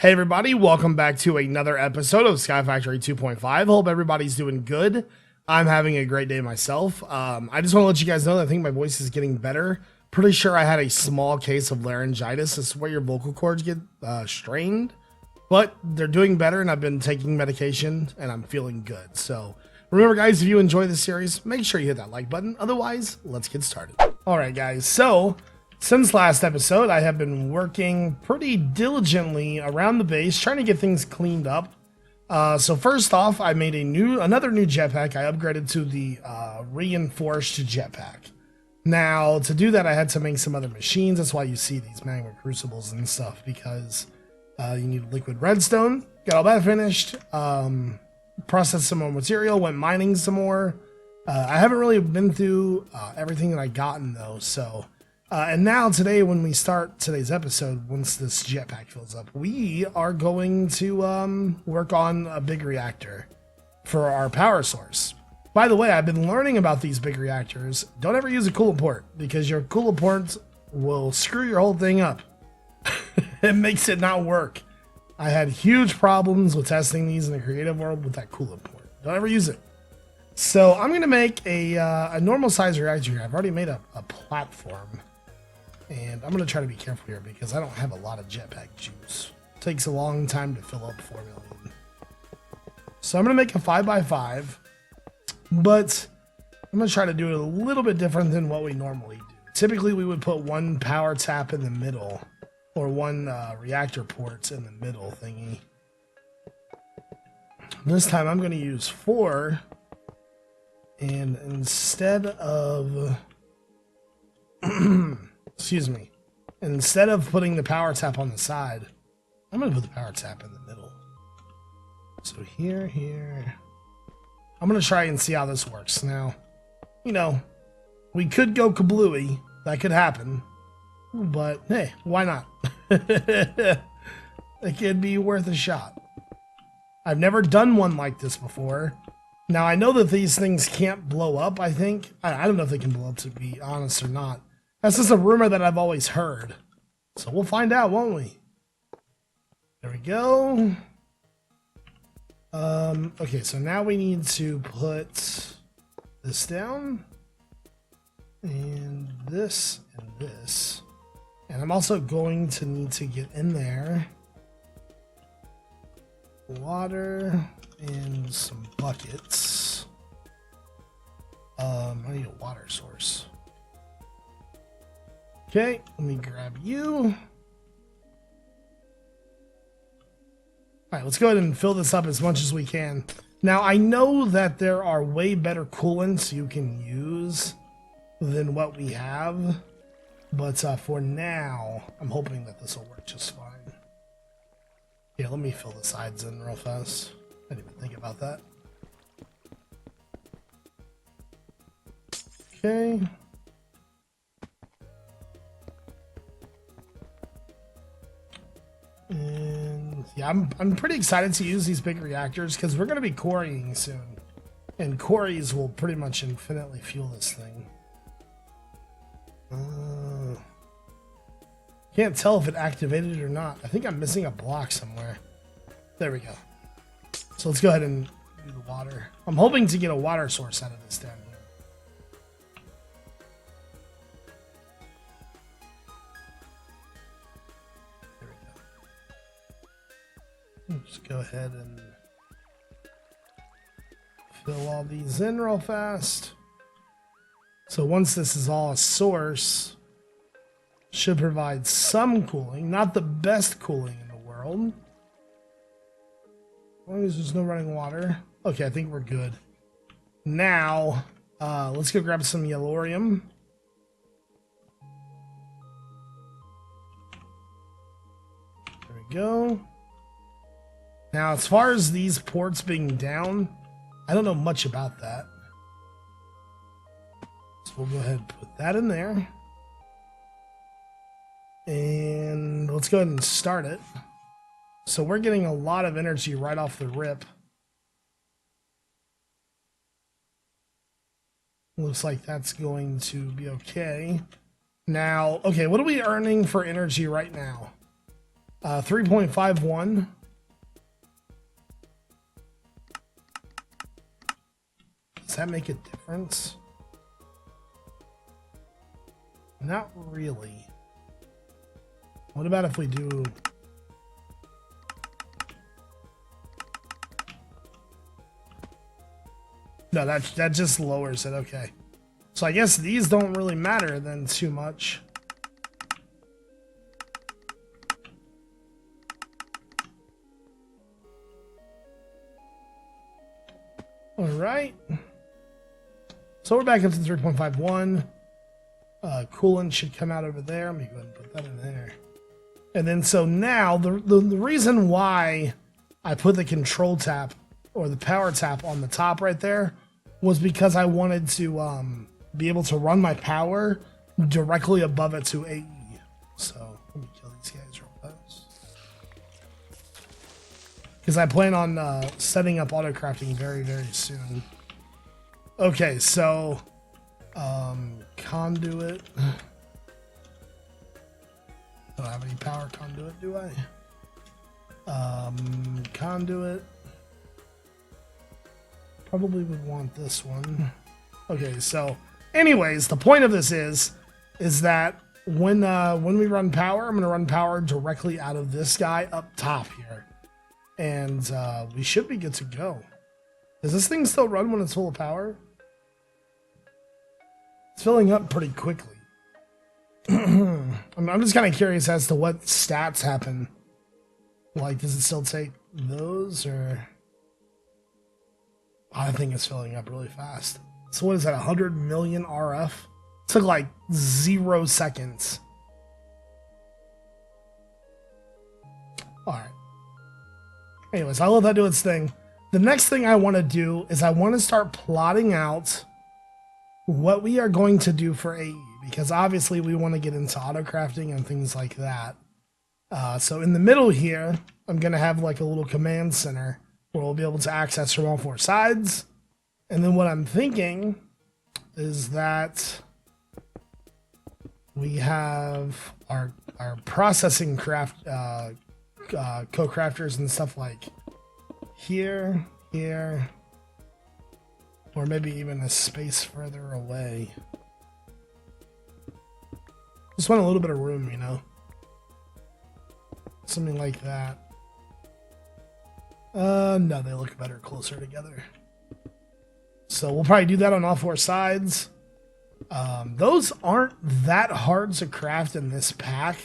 Hey everybody, welcome back to another episode of Sky Factory 2.5. Hope everybody's doing good. I'm having a great day myself. I just want to let you guys know that I think my voice is getting better. Pretty sure I had a small case of laryngitis. This is where your vocal cords get strained. But they're doing better and I've been taking medication and I'm feeling good. So remember guys, if you enjoy this series, make sure you hit that like button. Otherwise, let's get started. Alright guys, so since last episode, I have been working pretty diligently around the base, trying to get things cleaned up. So first off, I made another new jetpack. I upgraded to the reinforced jetpack. Now, to do that, I had to make some other machines. That's why you see these magma crucibles and stuff, because you need liquid redstone. Got all that finished. Processed some more material, went mining some more. I haven't really been through everything that I gotten, though, so... and now today, when we start today's episode, once this jetpack fills up, we are going to work on a big reactor for our power source. By the way, I've been learning about these big reactors. Don't ever use a coolant port, because your coolant ports will screw your whole thing up. It makes it not work. I had huge problems with testing these in the creative world with that coolant port. Don't ever use it. So I'm going to make a normal size reactor here. I've already made a platform. And I'm going to try to be careful here because I don't have a lot of jetpack juice. It takes a long time to fill up 4 million. So I'm going to make a 5x5. But I'm going to try to do it a little bit different than what we normally do. Typically, we would put one power tap in the middle. Or one reactor port in the middle thingy. This time I'm going to use 4. And instead of... Excuse me. Instead of putting the power tap on the side, I'm going to put the power tap in the middle. So here. I'm going to try and see how this works. Now, you know, we could go kablooey. That could happen. But, hey, why not? It could be worth a shot. I've never done one like this before. Now, I know that these things can't blow up, I think. I don't know if they can blow up, to be honest, or not. That's just a rumor that I've always heard. So we'll find out, won't we? There we go. Okay, so now we need to put this down. And this and this. And I'm also going to need to get in there water and some buckets. I need a water source. Okay, let me grab you. Alright, let's go ahead and fill this up as much as we can. Now, I know that there are way better coolants you can use than what we have. But for now, I'm hoping that this will work just fine. Yeah, let me fill the sides in real fast. I didn't even think about that. Okay. And yeah, I'm pretty excited to use these big reactors because we're going to be quarrying soon. And quarries will pretty much infinitely fuel this thing. Can't tell if it activated or not. I think I'm missing a block somewhere. There we go. So let's go ahead and do the water. I'm hoping to get a water source out of this down here. There we go. Let's go ahead and fill all these in real fast. So once this is all a source, should provide some cooling. Not the best cooling in the world. As long as there's no running water. Okay, I think we're good. Now, let's go grab some yellorium. There we go. Now, as far as these ports being down, I don't know much about that. So we'll go ahead and put that in there. And let's go ahead and start it. So we're getting a lot of energy right off the rip. Looks like that's going to be okay. Now, okay, what are we earning for energy right now? 3.51. Does that make a difference? Not really. What about if we do... No, that just lowers it. Okay. So I guess these don't really matter then too much. All right. So we're back up to 3.51. Coolant should come out over there. Let me go ahead and put that in there. And then so now the reason why I put the control tap or the power tap on the top right there was because I wanted to be able to run my power directly above it to AE. So let me kill these guys real fast. Because I plan on setting up autocrafting very, very soon. Okay, so conduit. I don't have any power conduit, do I? Conduit. Probably would want this one. Okay, so anyways, the point of this is that when we run power, I'm going to run power directly out of this guy up top here. And we should be good to go. Does this thing still run when it's full of power? It's filling up pretty quickly. I'm just kind of curious as to what stats happen. Like, does it still take those, or... I think it's filling up really fast. So what is that, 100 million RF? It took like 0 seconds. Alright. Anyways, I'll let that do its thing. The next thing I want to do is I want to start plotting out what we are going to do for AE, because obviously we want to get into autocrafting and things like that. So in the middle here, I'm going to have like a little command center where we'll be able to access from all 4 sides. And then what I'm thinking is that we have our processing craft co-crafters and stuff like here, here, or maybe even a space further away. Just want a little bit of room, you know? Something like that. No, they look better closer together. So we'll probably do that on all 4 sides. Those aren't that hard to craft in this pack,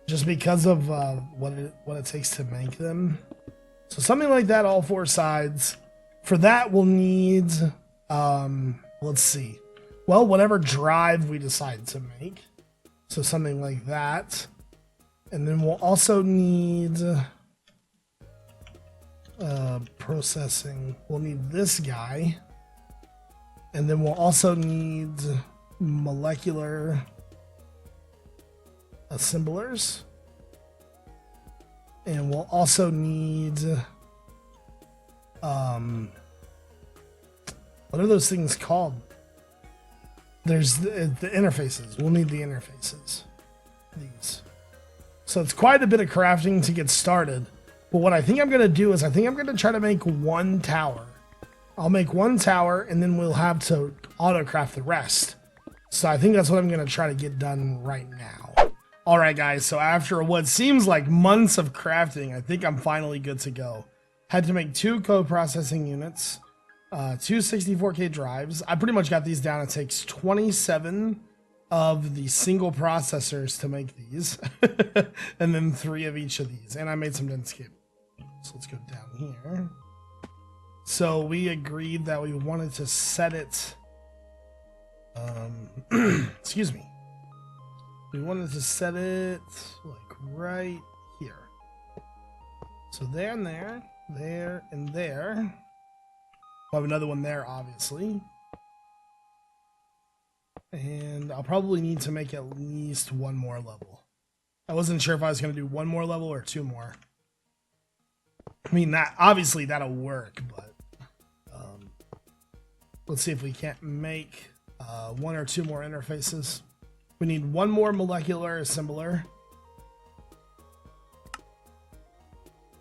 just because of what it takes to make them. So something like that, all 4 sides. For that, we'll need, let's see. Well, whatever drive we decide to make. So something like that. And then we'll also need processing. We'll need this guy. And then we'll also need molecular assemblers. And we'll also need what are those things called? There's the interfaces. We'll need the interfaces. These. So it's quite a bit of crafting to get started. But what I think I'm going to do is I think I'm going to try to make 1 tower. I'll make 1 tower, and then we'll have to autocraft the rest. So I think that's what I'm going to try to get done right now. Alright guys, so after what seems like months of crafting, I think I'm finally good to go. Had to make 2 co-processing units, 2 64K drives. I pretty much got these down. It takes 27 of the single processors to make these, and then 3 of each of these. And I made some dense cable. So let's go down here. So we agreed that we wanted to set it, excuse me. We wanted to set it like right here. So there and there, there and there. We'll have another one there, obviously. And I'll probably need to make at least 1 more level. I wasn't sure if I was going to do 1 more level or 2 more. I mean, that obviously that'll work, but let's see if we can't make 1 or 2 more interfaces. We need 1 more molecular assembler.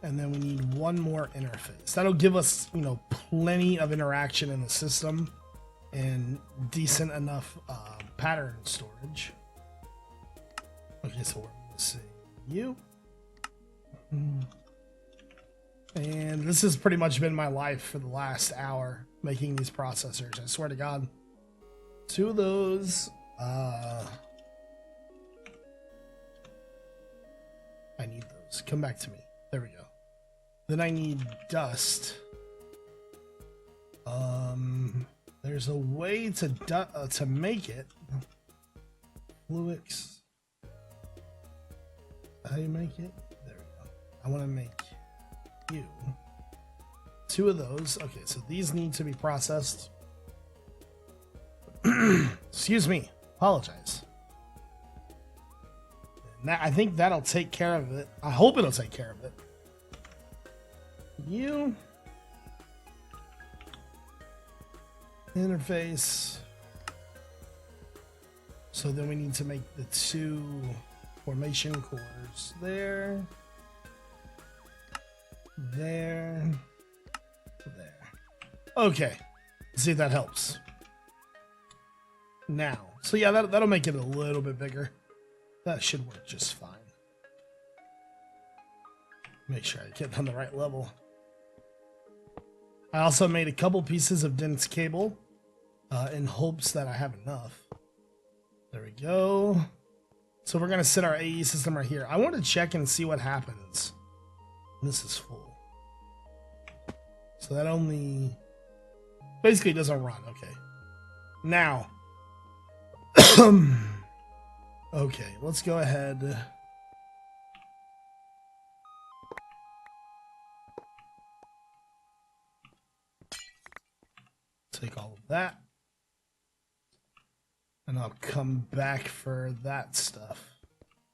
And then we need one more interface. That'll give us, you know, plenty of interaction in the system and decent enough pattern storage. Okay, so we're missing you. And this has pretty much been my life for the last hour, making these processors. I swear to God. 2 of those. I need those. Come back to me. There we go. Then I need dust. There's a way to make it. Fluix. How do you make it? There we go. I want to make you 2 of those. Okay, so these need to be processed. Excuse me. Apologize. And that, I think that'll take care of it. I hope it'll take care of it. You. Interface. So then we need to make the 2 formation cores there. There. Okay. Let's see if that helps. Now. So yeah, that'll make it a little bit bigger. That should work just fine. Make sure I get on the right level. I also made a couple pieces of dense cable in hopes that I have enough. There we go. So we're going to set our AE system right here. I want to check and see what happens. This is full. So that only basically doesn't run. Okay. Now. Okay, let's go ahead. Take all of that. And I'll come back for that stuff.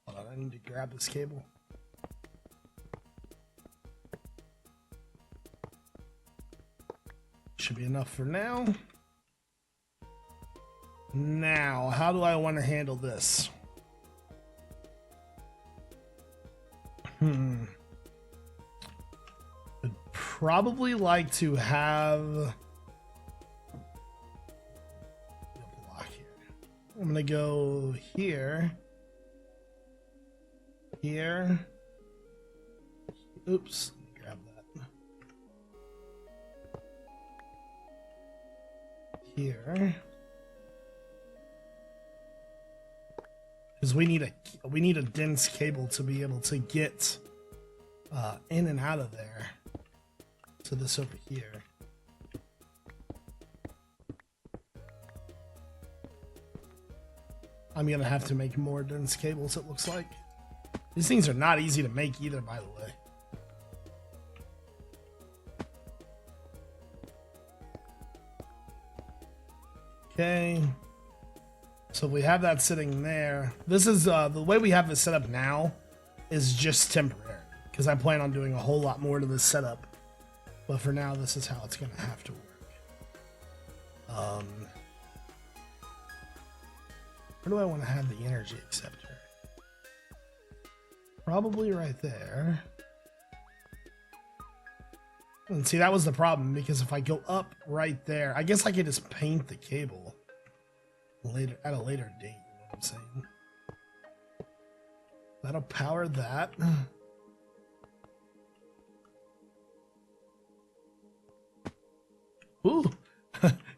Hold on, I need to grab this cable. Should be enough for now. Now, how do I want to handle this? I'd probably like to have a block here. I'm gonna go here. Here. Oops. Let me grab that. Here. Because we need a dense cable to be able to get in and out of there to this over here. I'm gonna have to make more dense cables, it looks like. These things are not easy to make either, by the way. Okay. So we have that sitting there. This is the way we have this set up now is just temporary because I plan on doing a whole lot more to this setup. But for now, this is how it's going to have to work. Where do I want to have the energy acceptor? Probably right there. And see, that was the problem because if I go up right there, I guess I could just paint the cable later at a later date. You know what I'm saying? That'll power that. Ooh,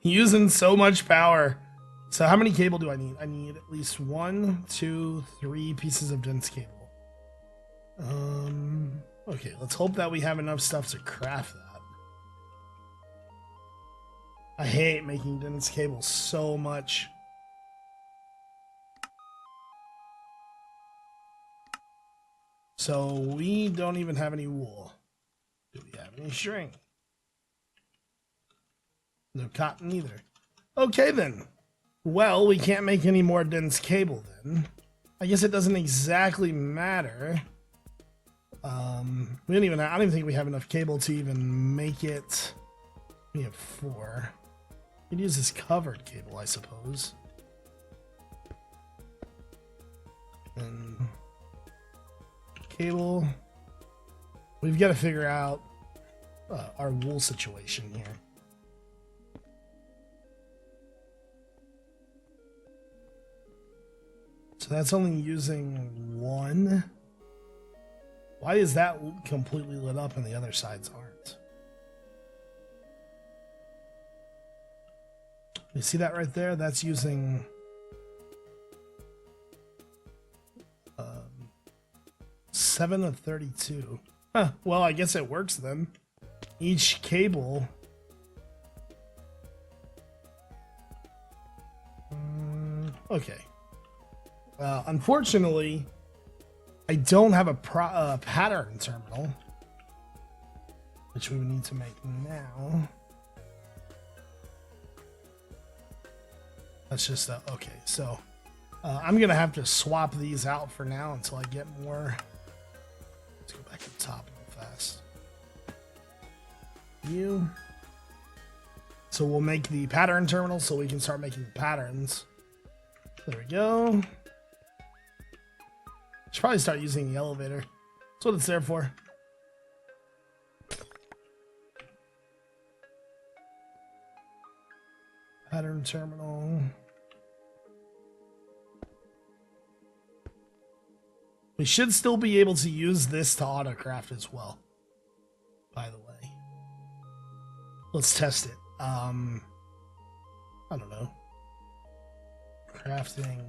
using so much power. So how many cable do I need? I need at least 1, 2, 3 pieces of dense cable. Okay, let's hope that we have enough stuff to craft that. I hate making dense cable so much. So we don't even have any wool. Do we have any string? No cotton either. Okay then. Well, we can't make any more dense cable then. I guess it doesn't exactly matter. We don't even. I don't even think we have enough cable to even make it. We have 4. We could use this covered cable, I suppose. And cable. We've got to figure out our wool situation here. So that's only using one. Why is that completely lit up and the other sides aren't? You see that right there? That's using 7 of 32. Huh, well, I guess it works then. Each cable. Okay. Unfortunately, I don't have a pattern terminal, which we would need to make now. That's just okay. So I'm gonna have to swap these out for now until I get more. Let's go back to the top real fast. So we'll make the pattern terminal so we can start making patterns. There we go. Should probably start using the elevator. That's what it's there for. Pattern terminal. We should still be able to use this to autocraft as well, by the way. Let's test it. I don't know. Crafting.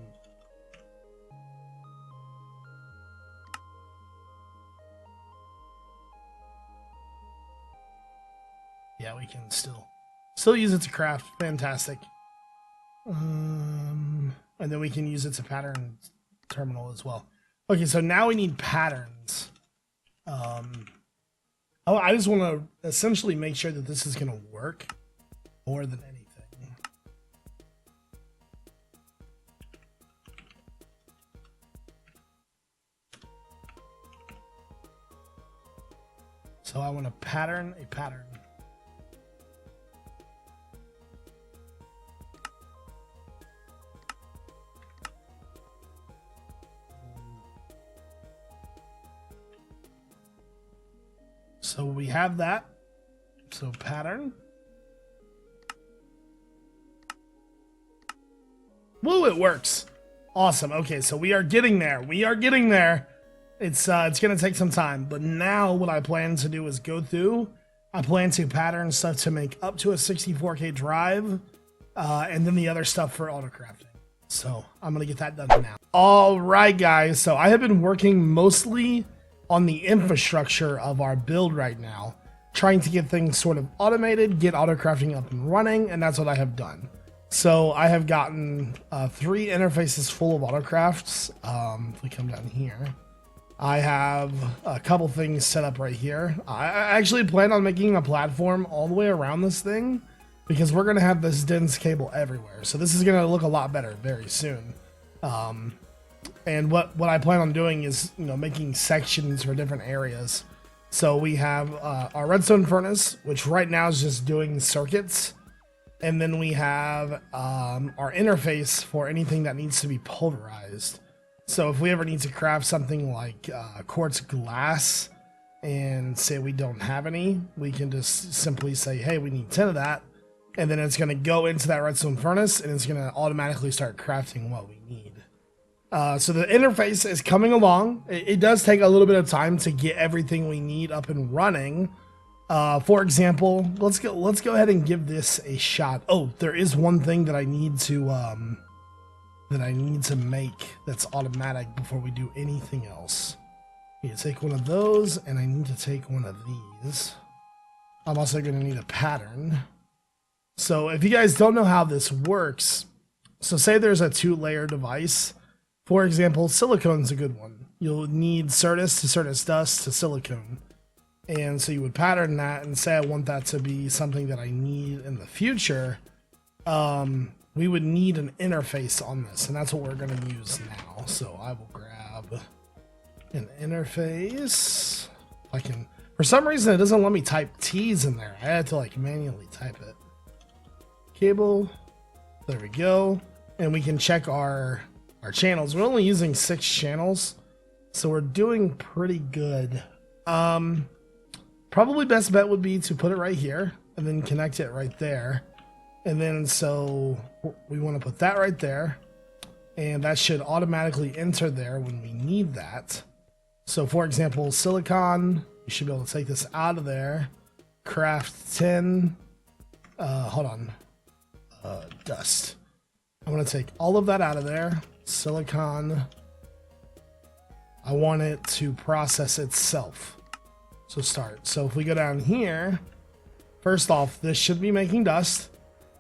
Yeah, we can still use it to craft. Fantastic. And then we can use it to pattern terminal as well. Okay, so now we need patterns. I just want to essentially make sure that this is going to work more than anything. So I want to pattern a pattern. So we have that. So pattern. Woo, it works. Awesome. Okay, so we are getting there. We are getting there. It's going to take some time, but now what I plan to do is go through. I plan to pattern stuff to make up to a 64K drive, and then the other stuff for autocrafting. So I'm going to get that done now. All right, guys. So I have been working mostly on the infrastructure of our build right now, trying to get things sort of automated, get autocrafting up and running, and that's what I have done. So I have gotten 3 interfaces full of autocrafts. If we come down here, I have a couple things set up right here. I actually plan on making a platform all the way around this thing because we're going to have this dense cable everywhere. So this is going to look a lot better very soon. And what I plan on doing is, making sections for different areas. So we have our redstone furnace, which right now is just doing circuits. And then we have our interface for anything that needs to be pulverized. So if we ever need to craft something like quartz glass and say we don't have any, we can just simply say, hey, we need 10 of that. And then it's going to go into that redstone furnace and it's going to automatically start crafting what we need. So the interface is coming along. It does take a little bit of time to get everything we need up and running. For example, let's go ahead and give this a shot. Oh, there is one thing that I need to make that's automatic before we do anything else. I need to take one of those, and I need to take one of these. I'm also going to need a pattern. So if you guys don't know how this works, so say there's a 2-layer device. For example, silicone's a good one. You'll need Certus to Certus dust to silicone. And so you would pattern that and say I want that to be something that I need in the future. We would need an interface on this, and that's what we're going to use now. So I will grab an interface. I can, for some reason, it doesn't let me type T's in there. I had to manually type it. Cable. There we go. And we can check our channels. We're only using 6 channels, so we're doing pretty good. probably best bet would be to put it right here and then connect it right there. And then so we want to put that right there, and that should automatically enter there when we need that. So for example, silicon, we should be able to take this out of there, craft 10, hold on, dust. I'm going to take all of that out of there, silicon. I want it to process itself. So start. So if we go down here, first off, this should be making dust.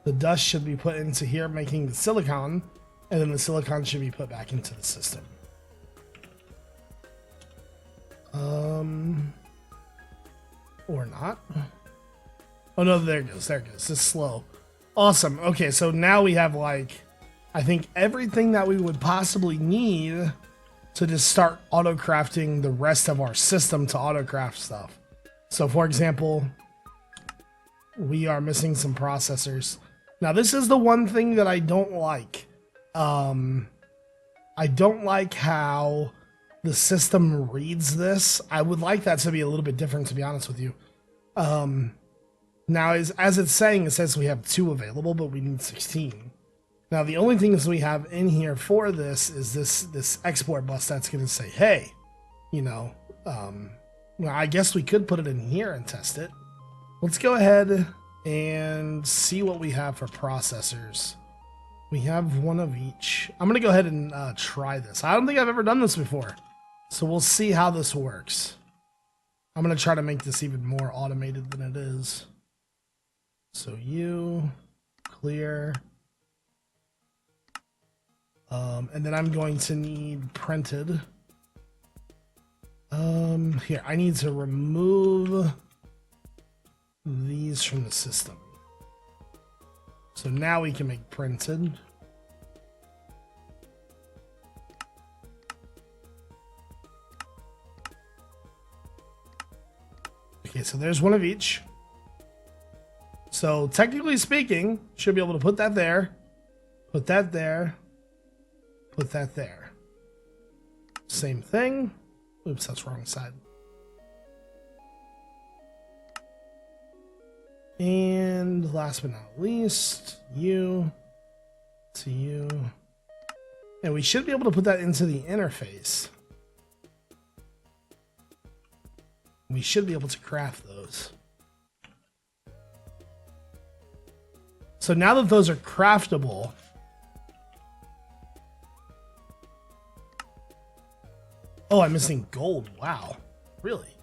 The dust should be put into here, making the silicon, and then the silicon should be put back into the system. Or not. Oh no, there it goes. There it goes. It's slow. Awesome. Okay, so now we have like, I think everything that we would possibly need to just start auto-crafting the rest of our system to auto-craft stuff. So for example, we are missing some processors. Now this is the one thing that I don't like. I don't like how the system reads this. I would like that to be a little bit different, to be honest with you. Now as it's saying, it says we have 2 available, but we need 16. Now the only things we have in here for this is this export bus that's going to say, hey, you know, well, I guess we could put it in here and test it. Let's go ahead and see what we have for processors. We have 1 of each. I'm going to go ahead and try this. I don't think I've ever done this before, so we'll see how this works. I'm going to try to make this even more automated than it is. So clear. And then I'm going to need printed. Here, I need to remove these from the system. So now we can make printed. Okay, so there's 1 of each. So technically speaking, should be able to put that there, put that there, put that there. Same thing. Oops, that's wrong side. And last but not least, you to you. And we should be able to put that into the interface. We should be able to craft those. So now that those are craftable, oh, I'm missing gold. Wow. Really?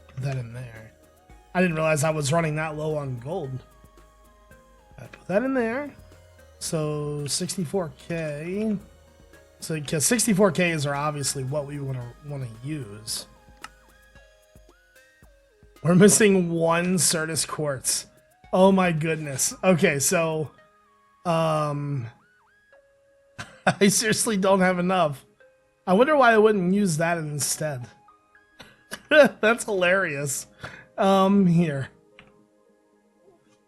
Put that in there. I didn't realize I was running that low on gold. I put that in there. So 64K. So because 64Ks are obviously what we want to use. We're missing 1 Certus quartz. Oh my goodness. Okay, so I seriously don't have enough. I wonder why I wouldn't use that instead. That's hilarious. Here.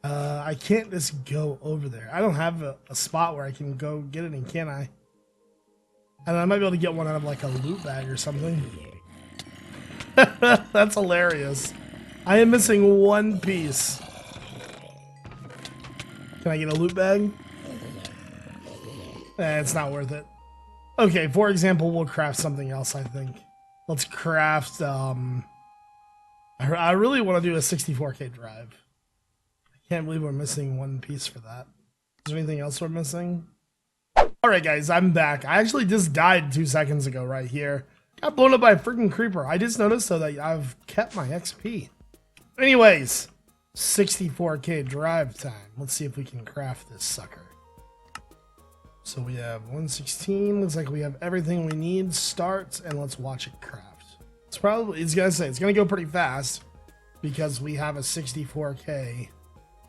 I can't just go over there. I don't have a spot where I can go get it in, can I? And I might be able to get one out of like a loot bag or something. That's hilarious. I am missing 1 piece. Can I get a loot bag? It's not worth it. Okay, for example, we'll craft something else, I think. Let's craft, I really want to do a 64K drive. I can't believe we're missing 1 piece for that. Is there anything else we're missing? Alright guys, I'm back. I actually just died 2 seconds ago right here. Got blown up by a freaking creeper. I just noticed though that I've kept my XP. Anyways, 64K drive time. Let's see if we can craft this sucker. So we have 116. Looks like we have everything we need. Start, and let's watch it craft. It's gonna go pretty fast because we have a 64K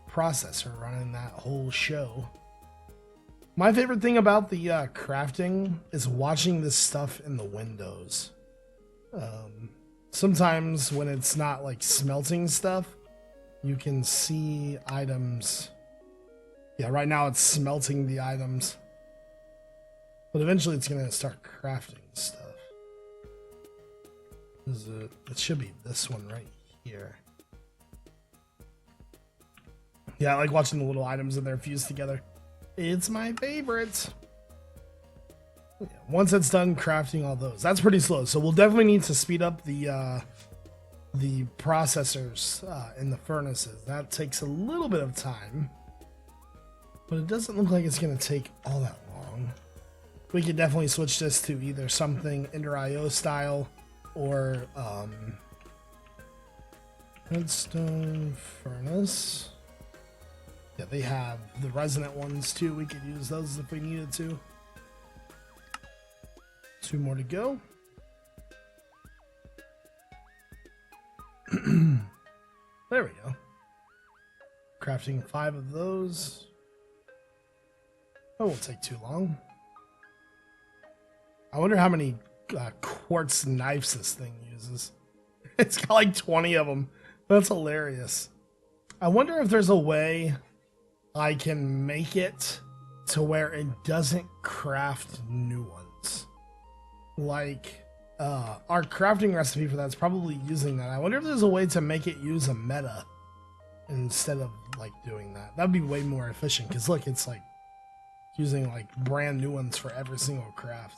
processor running that whole show. My favorite thing about the crafting is watching this stuff in the windows. Sometimes when it's not like smelting stuff, you can see items. Yeah, right now it's smelting the items. But eventually it's going to start crafting stuff. It should be this one right here. Yeah, I like watching the little items in there fused together. It's my favorite. Yeah, once it's done crafting all those, that's pretty slow. So we'll definitely need to speed up the processors in the furnaces. That takes a little bit of time, but it doesn't look like it's going to take all that long. We could definitely switch this to either something Ender IO style or redstone furnace. Yeah, they have the resonant ones too. We could use those if we needed to. 2 more to go. There we go. Crafting 5 of those. That won't take too long. I wonder how many quartz knives this thing uses. It's got like 20 of them. That's hilarious. I wonder if there's a way I can make it to where it doesn't craft new ones. Like, our crafting recipe for that's probably using that. I wonder if there's a way to make it use a meta instead of like doing that. That'd be way more efficient, because look, it's like using like brand new ones for every single craft.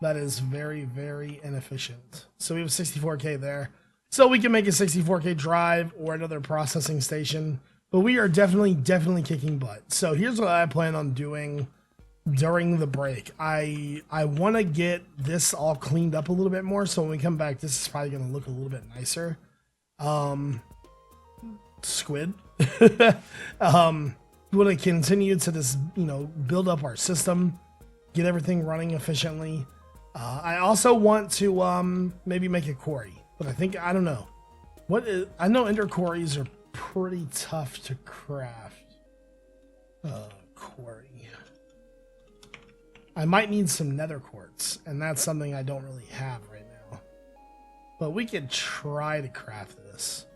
That is very, very inefficient. So we have 64K there. So we can make a 64K drive or another processing station. But we are definitely kicking butt. So here's what I plan on doing during the break. I want to get this all cleaned up a little bit more. So when we come back, this is probably going to look a little bit nicer. Squid. We want to continue to this, build up our system, get everything running efficiently. I also want to maybe make a quarry, but I don't know. I know ender quarries are pretty tough to craft. Quarry. I might need some nether quartz, and that's something I don't really have right now. But we could try to craft this.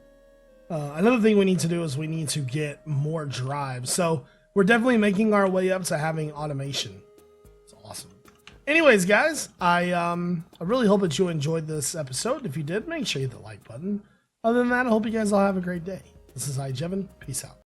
Another thing we need to do is we need to get more drives. So we're definitely making our way up to having automation. It's awesome. Anyways, guys, I really hope that you enjoyed this episode. If you did, make sure you hit the like button. Other than that, I hope you guys all have a great day. This is iJevin. Peace out.